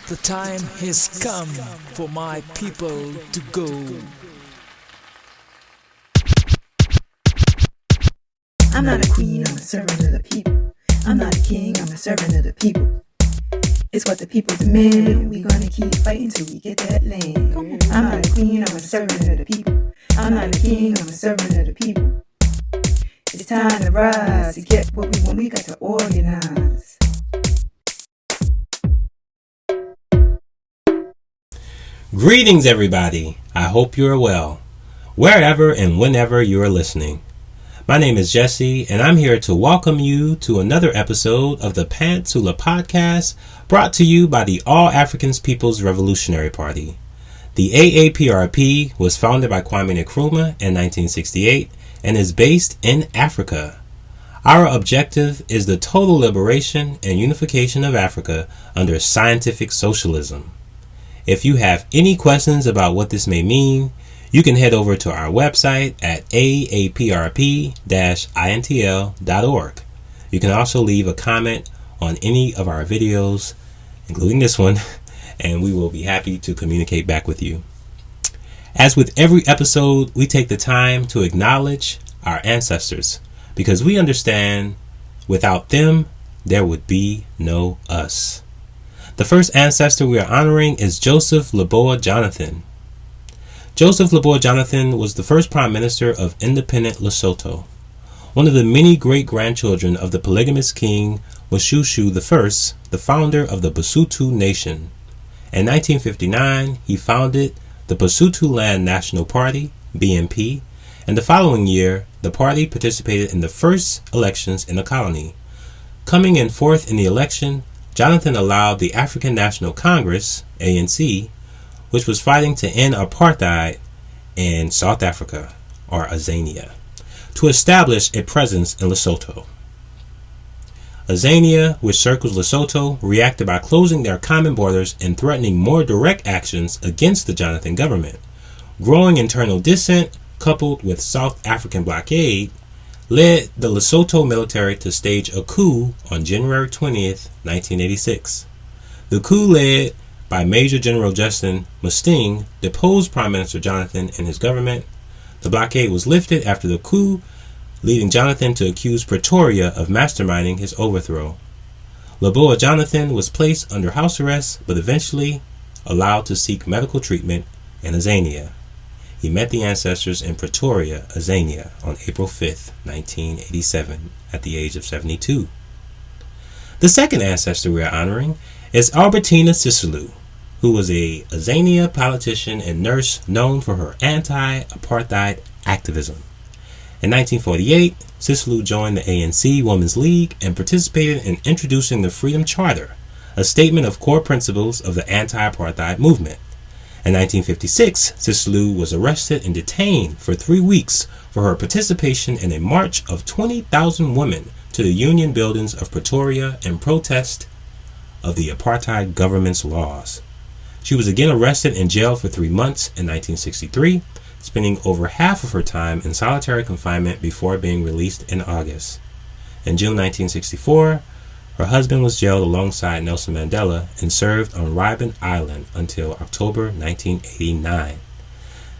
The time has come for my people to go. I'm not a queen, I'm a servant of the people. I'm not a king, I'm a servant of the people. It's what the people demand, and we're gonna keep fighting till we get that land. I'm not a queen, I'm a servant of the people. I'm not a king, I'm a servant of the people. It's time to rise, to get what we want, we got to organize. Greetings, everybody. I hope you're well, wherever and whenever you are listening. My name is Jesse, and I'm here to welcome you to another episode of the Pantsula Podcast, brought to you by the All African People's Revolutionary Party. The A-APRP was founded by Kwame Nkrumah in 1968 and is based in Africa. Our objective is the total liberation and unification of Africa under scientific socialism. If you have any questions about what this may mean, you can head over to our website at aaprp-intl.org. You can also leave a comment on any of our videos, including this one, and we will be happy to communicate back with you. As with every episode, we take the time to acknowledge our ancestors because we understand without them, there would be no us. The first ancestor we are honoring is Joseph Lebau Jonathan. Joseph Lebau Jonathan was the first prime minister of independent Lesotho. One of the many great-grandchildren of the polygamous king Moshoeshoe I, the founder of the Basotho nation. In 1959, he founded the Basotho Land National Party, BNP, and the following year, the party participated in the first elections in the colony. Coming in fourth in the election, Jonathan allowed the African National Congress, ANC, which was fighting to end apartheid in South Africa, or Azania, to establish a presence in Lesotho. Azania, which circles Lesotho, reacted by closing their common borders and threatening more direct actions against the Jonathan government. Growing internal dissent, coupled with South African blockade, led the Lesotho military to stage a coup on January 20th, 1986. The coup, led by Major General Justin Musting, deposed Prime Minister Jonathan and his government. The blockade was lifted after the coup, leading Jonathan to accuse Pretoria of masterminding his overthrow. Lebau Jonathan was placed under house arrest, but eventually allowed to seek medical treatment in Azania. He met the ancestors in Pretoria, Azania, on April 5th, 1987, at the age of 72. The second ancestor we are honoring is Albertina Sisulu, who was a Azania politician and nurse known for her anti-apartheid activism. In 1948, Sisulu joined the ANC Women's League and participated in introducing the Freedom Charter, a statement of core principles of the anti-apartheid movement. In 1956, Sisulu was arrested and detained for 3 weeks for her participation in a march of 20,000 women to the Union buildings of Pretoria in protest of the apartheid government's laws. She was again arrested and jailed for 3 months in 1963, spending over half of her time in solitary confinement before being released in August. In June 1964, her husband was jailed alongside Nelson Mandela and served on Robben Island until October 1989.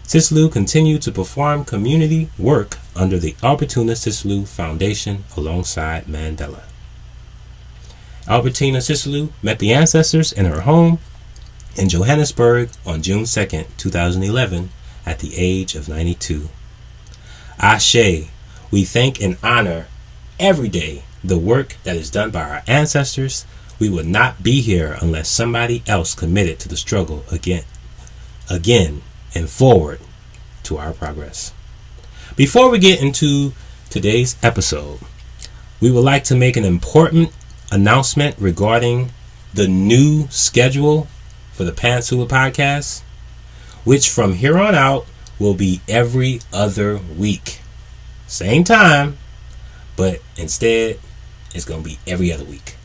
Sisulu continued to perform community work under the Albertina Sisulu Foundation alongside Mandela. Albertina Sisulu met the ancestors in her home in Johannesburg on June 2nd, 2011, at the age of 92. Ashe, we thank and honor every day the work that is done by our ancestors. We would not be here unless somebody else committed to the struggle again and forward to our progress. Before we get into today's episode, we would like to make an important announcement regarding the new schedule for the Pantsula Podcast, which from here on out will be every other week. Same time, but instead it's going to be every other week.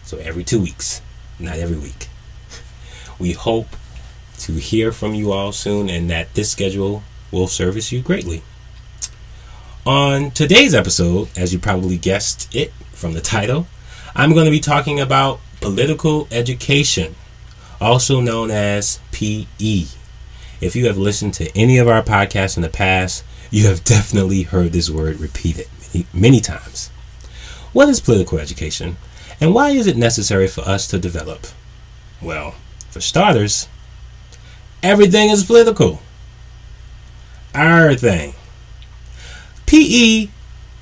So every 2 weeks, not every week. We hope to hear from you all soon and that this schedule will service you greatly. On today's episode, as you probably guessed it from the title, I'm going to be talking about political education also known as PE. If you have listened to any of our podcasts in the past, you have definitely heard this word repeated many times. What is political education, and why is it necessary for us to develop? Well, for starters, everything is political. Everything. PE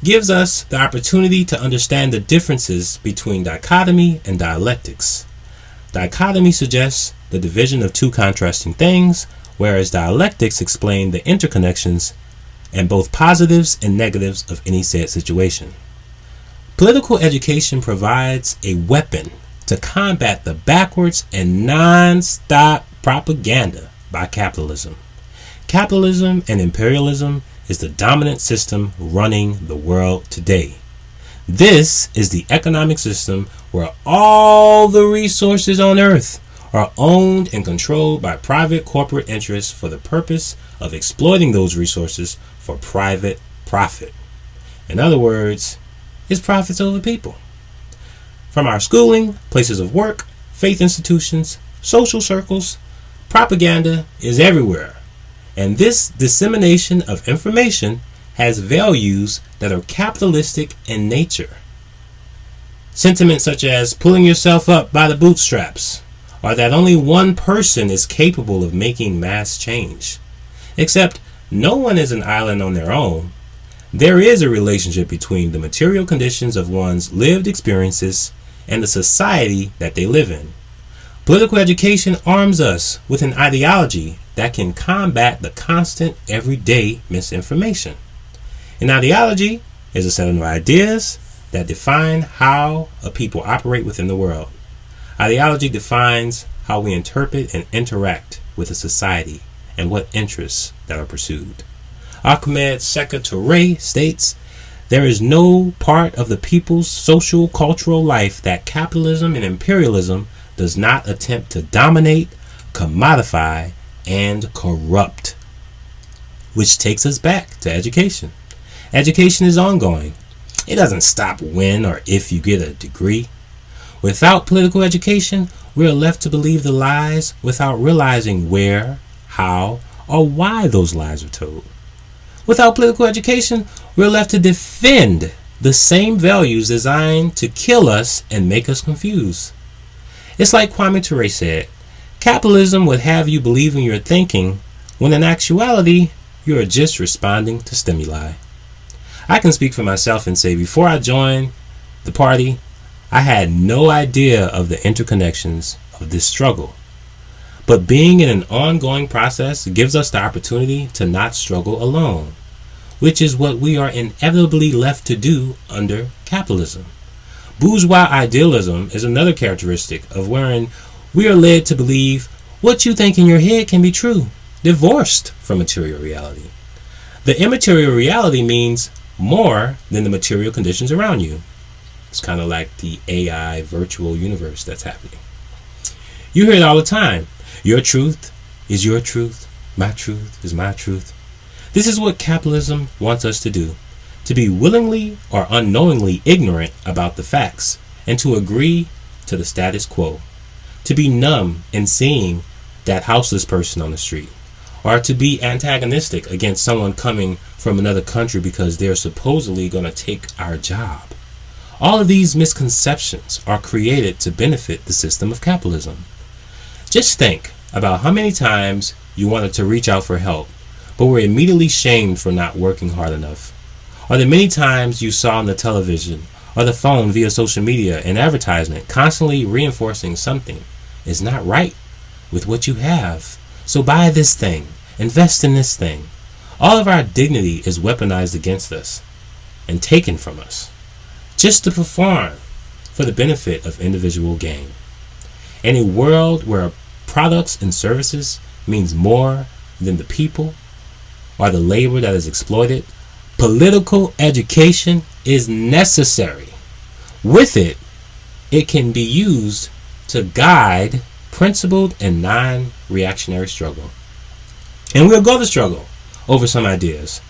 gives us the opportunity to understand the differences between dichotomy and dialectics. Dichotomy suggests the division of two contrasting things, whereas dialectics explain the interconnections and both positives and negatives of any said situation. Political education provides a weapon to combat the backwards and non-stop propaganda by capitalism. Capitalism and imperialism is the dominant system running the world today. This is the economic system where all the resources on earth are owned and controlled by private corporate interests for the purpose of exploiting those resources for private profit. In other words, it's profits over people. From our schooling, places of work, faith institutions, social circles, propaganda is everywhere. And this dissemination of information has values that are capitalistic in nature. Sentiments such as pulling yourself up by the bootstraps, or that only one person is capable of making mass change. Except no one is an island on their own. There is a relationship between the material conditions of one's lived experiences and the society that they live in. Political education arms us with an ideology that can combat the constant everyday misinformation. An ideology is a set of ideas that define how a people operate within the world. Ideology defines how we interpret and interact with a society and what interests that are pursued. Kwame Ture states, "There is no part of the people's social cultural life that capitalism and imperialism does not attempt to dominate, commodify, and corrupt." Which takes us back to education. Education is ongoing. It doesn't stop when or if you get a degree. Without political education, we are left to believe the lies without realizing where, how, or why those lies are told. Without political education, we're left to defend the same values designed to kill us and make us confused. It's like Kwame Ture said, capitalism would have you believing you're thinking, when in actuality, you are just responding to stimuli. I can speak for myself and say before I joined the party, I had no idea of the interconnections of this struggle. But being in an ongoing process gives us the opportunity to not struggle alone, which is what we are inevitably left to do under capitalism. Bourgeois idealism is another characteristic of wherein we are led to believe what you think in your head can be true, divorced from material reality. The immaterial reality means more than the material conditions around you. It's kind of like the AI virtual universe that's happening. You hear it all the time. Your truth is your truth. My truth is my truth. This is what capitalism wants us to do. To be willingly or unknowingly ignorant about the facts and to agree to the status quo. To be numb in seeing that houseless person on the street. Or to be antagonistic against someone coming from another country because they're supposedly going to take our job. All of these misconceptions are created to benefit the system of capitalism. Just think about how many times you wanted to reach out for help, but were immediately shamed for not working hard enough. Or the many times you saw on the television or the phone via social media an advertisement constantly reinforcing something is not right with what you have. So buy this thing, invest in this thing. All of our dignity is weaponized against us and taken from us, just to perform for the benefit of individual gain. In a world where products and services means more than the people or the labor that is exploited, political education is necessary. With it, it can be used to guide principled and non-reactionary struggle. And we'll go to struggle over some ideas.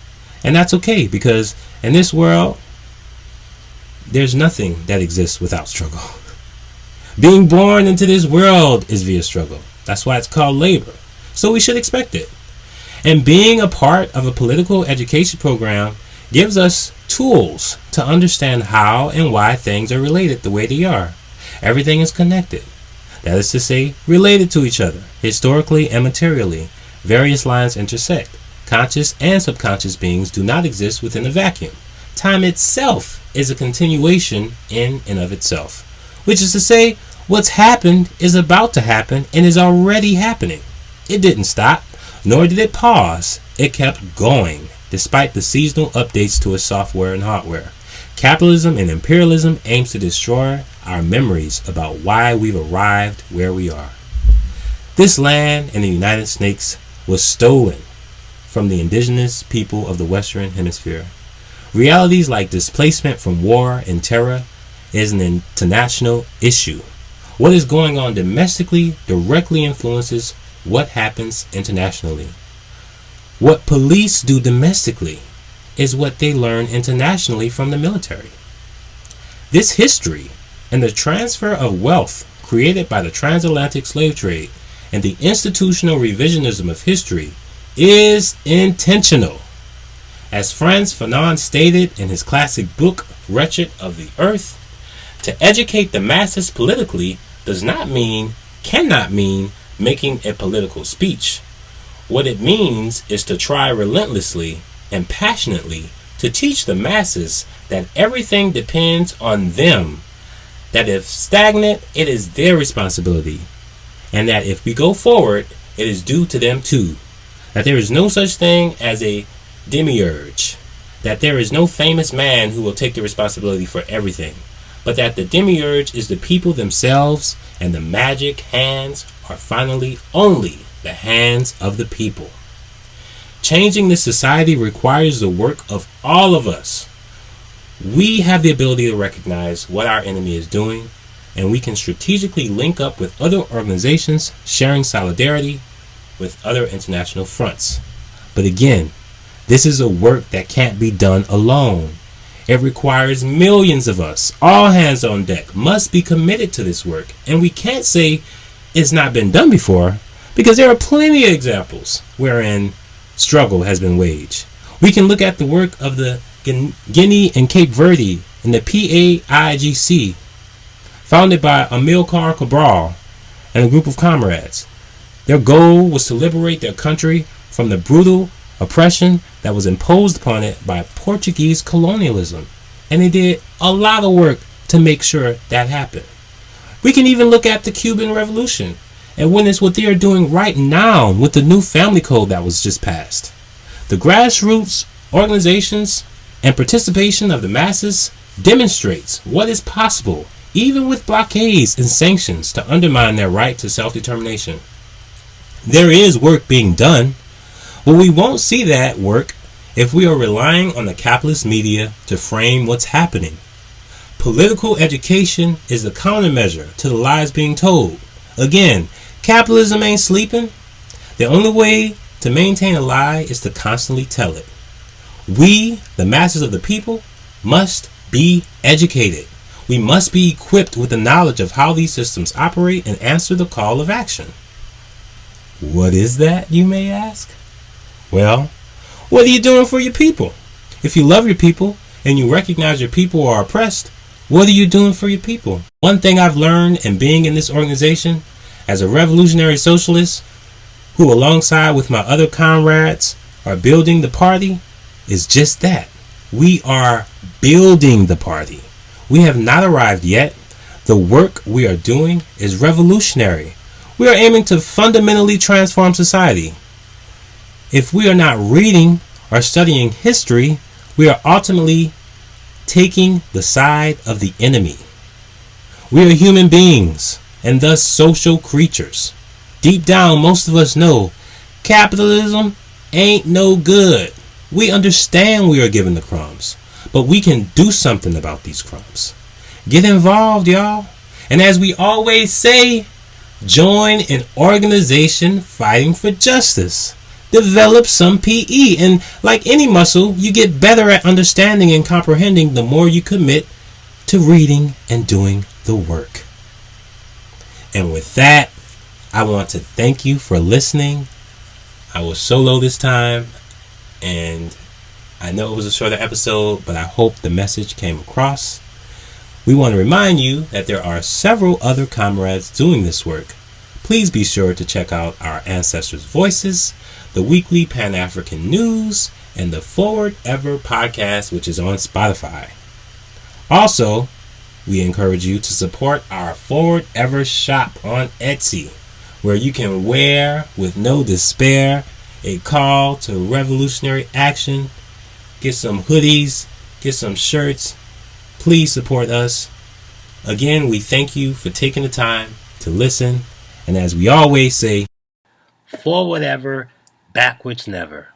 And that's okay, because in this world, there's nothing that exists without struggle. Being born into this world is via struggle. That's why it's called labor. So we should expect it. And being a part of a political education program gives us tools to understand how and why things are related the way they are. Everything is connected. That is to say, related to each other, historically and materially. Various lines intersect. Conscious and subconscious beings do not exist within a vacuum. Time itself is a continuation in and of itself. Which is to say, what's happened is about to happen and is already happening. It didn't stop, nor did it pause. It kept going, despite the seasonal updates to its software and hardware. Capitalism and imperialism aims to destroy our memories about why we've arrived where we are. This land in the United States was stolen from the indigenous people of the Western Hemisphere. Realities like displacement from war and terror is an international issue. What is going on domestically directly influences what happens internationally. What police do domestically is what they learn internationally from the military. This history and the transfer of wealth created by the transatlantic slave trade and the institutional revisionism of history is intentional. As Franz Fanon stated in his classic book, Wretched of the Earth, to educate the masses politically cannot mean making a political speech. What it means is to try relentlessly and passionately to teach the masses that everything depends on them, that if stagnant, it is their responsibility, and that if we go forward, it is due to them too, that there is no such thing as a demiurge, that there is no famous man who will take the responsibility for everything, but that the demiurge is the people themselves, and the magic hands are finally only the hands of the people. Changing this society requires the work of all of us. We have the ability to recognize what our enemy is doing, and we can strategically link up with other organizations sharing solidarity with other international fronts. But again, this is a work that can't be done alone. It requires millions of us. All hands on deck must be committed to this work, and we can't say it's not been done before, because there are plenty of examples wherein struggle has been waged. We can look at the work of the Guinea and Cape Verde in the PAIGC, founded by Amilcar Cabral and a group of comrades. Their goal was to liberate their country from the brutal oppression that was imposed upon it by Portuguese colonialism, and they did a lot of work to make sure that happened. We can even look at the Cuban Revolution and witness what they are doing right now with the new family code that was just passed. The grassroots organizations and participation of the masses demonstrates what is possible, even with blockades and sanctions to undermine their right to self-determination. There is work being done, but we won't see that work if we are relying on the capitalist media to frame what's happening. Political education is the countermeasure to the lies being told. Again, capitalism ain't sleeping. The only way to maintain a lie is to constantly tell it. We, the masses of the people, must be educated. We must be equipped with the knowledge of how these systems operate and answer the call of action. What is that, you may ask? Well, what are you doing for your people? If you love your people and you recognize your people are oppressed, what are you doing for your people? One thing I've learned in being in this organization as a revolutionary socialist who alongside with my other comrades are building the party is just that. We are building the party. We have not arrived yet. The work we are doing is revolutionary. We are aiming to fundamentally transform society. If we are not reading or studying history, we are ultimately taking the side of the enemy. We are human beings and thus social creatures. Deep down, most of us know capitalism ain't no good. We understand we are given the crumbs, but we can do something about these crumbs. Get involved, y'all. And as we always say, join an organization fighting for justice. Develop some PE, and like any muscle, you get better at understanding and comprehending the more you commit to reading and doing the work. And with that, I want to thank you for listening. I was solo this time, and I know it was a shorter episode, but I hope the message came across. We want to remind you that there are several other comrades doing this work. Please be sure to check out our Ancestors' Voices, the weekly Pan-African News, and the Forward Ever podcast, which is on Spotify. Also, we encourage you to support our Forward Ever shop on Etsy, where you can wear with no despair a call to revolutionary action. Get some hoodies, get some shirts. Please support us. Again, we thank you for taking the time to listen. And as we always say, forward ever, backwards never.